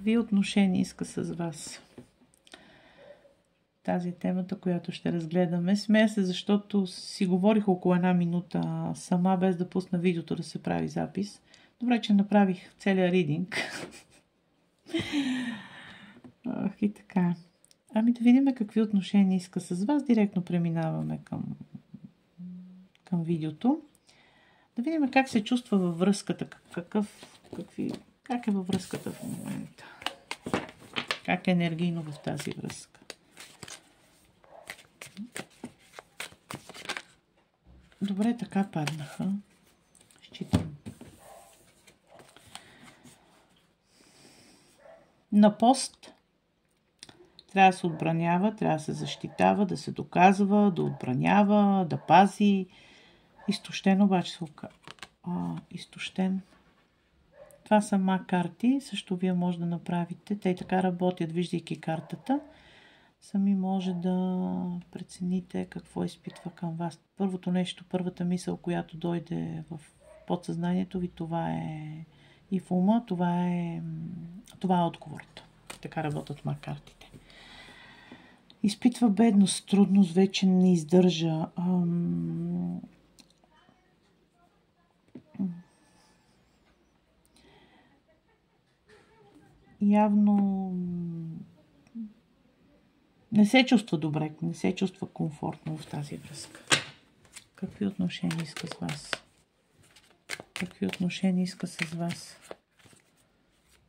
Какви отношения иска с вас? Тази е темата, която ще разгледаме. Смея се, защото си говорих около 1 минута сама, без да пусна видеото да се прави запис. Добре, че направих целия ридинг. И така. Ами да видим какви отношения иска с вас. Директно преминаваме към видеото. Да видим как се чувства във връзката. Как е във връзката в момента. Как е енергийно в тази връзка. Добре, така паднаха. Считам. На пост трябва да се отбранява, трябва да се защитава, да се доказва, да отбранява, да пази. Изтощен обаче се оказва. Изтощен. Това са ма карти. Също вие може да направите. Те така работят, виждайки картата. Сами може да прецените какво изпитва към вас. Първото нещо, първата мисъл, която дойде в подсъзнанието ви, това е и в ума, това е отговорът. Така работят ма картите. Изпитва бедност, трудност, вече не издържа. Явно не се чувства добре, не се чувства комфортно в тази връзка. Какви отношения иска с вас? Какви отношения иска с вас?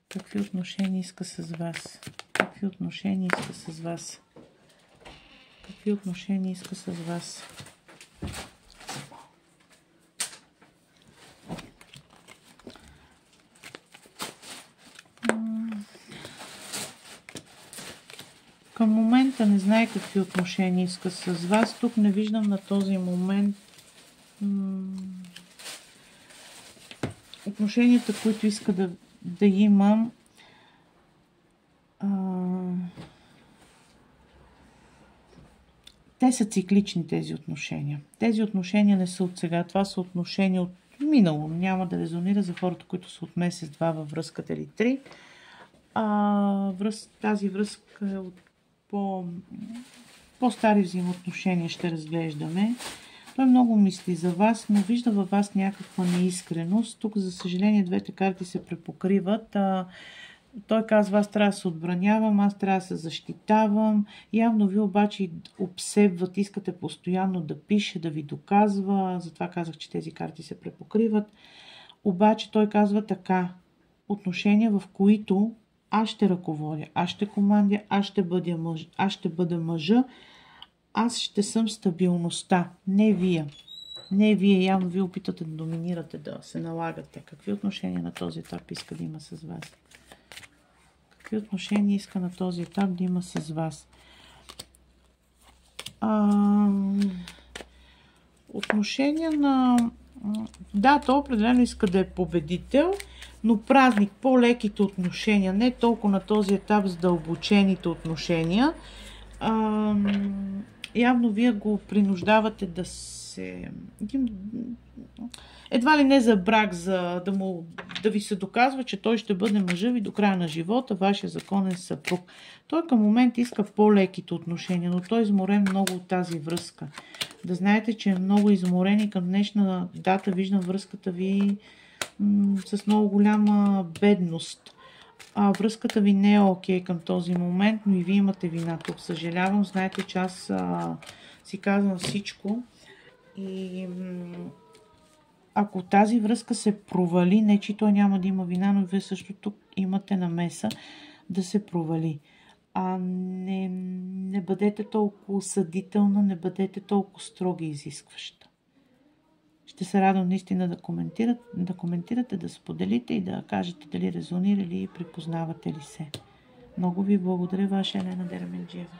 Какви отношения иска с вас? Какви отношения иска с вас? Какви отношения иска с вас? Към момента не знае какви отношения иска с вас. Тук не виждам на този момент отношенията, които иска да имам. Те са циклични, тези отношения. Тези отношения не са от сега. Това са отношения от минало. Няма да резонира за хората, които са от месец-два във връзката или 3. Тази връзка е от по-стари взаимоотношения ще разглеждаме. Той много мисли за вас, но вижда във вас някаква неискреност. Тук, за съжаление, двете карти се препокриват. Той казва, аз трябва да се отбранявам, аз трябва да се защитавам. Явно ви обаче обсебват, искате постоянно да пише, да ви доказва. Затова казах, че тези карти се препокриват. Обаче той казва така, отношения, в които аз ще ръководя, аз ще командя, аз ще бъда мъжа, аз ще съм стабилността, не вие. Не вие, явно ви опитате да доминирате, да се налагате. Какви отношения на този етап иска да има с вас? Какви отношения иска на този етап да има с вас? Отношения на... Да, то определено иска да е победител, но празник, по-леките отношения, не толкова на този етап задълбочените отношения. Явно вие го принуждавате да се... Едва ли не за брак, за да ви се доказва, че той ще бъде мъжа ви до края на живота, вашия законен съпруг. Той към момента иска по-леките отношения, но той е изморен много от тази връзка. Да знаете, че е много изморен и към днешна дата виждам връзката ви с много голяма бедност. Връзката ви не е окей към този момент, но и вие имате вина тук. Съжалявам, знаете, че аз си казвам всичко. И ако тази връзка се провали, не че той няма да има вина, но вие също тук имате намеса да се провали. Не бъдете толкова съдителна, не бъдете толкова строга и изискваща. Ще се радвам наистина да коментирате, да споделите и да кажете дали резонира или припознавате ли се. Много ви благодаря, ваша Елена Дерменджиева.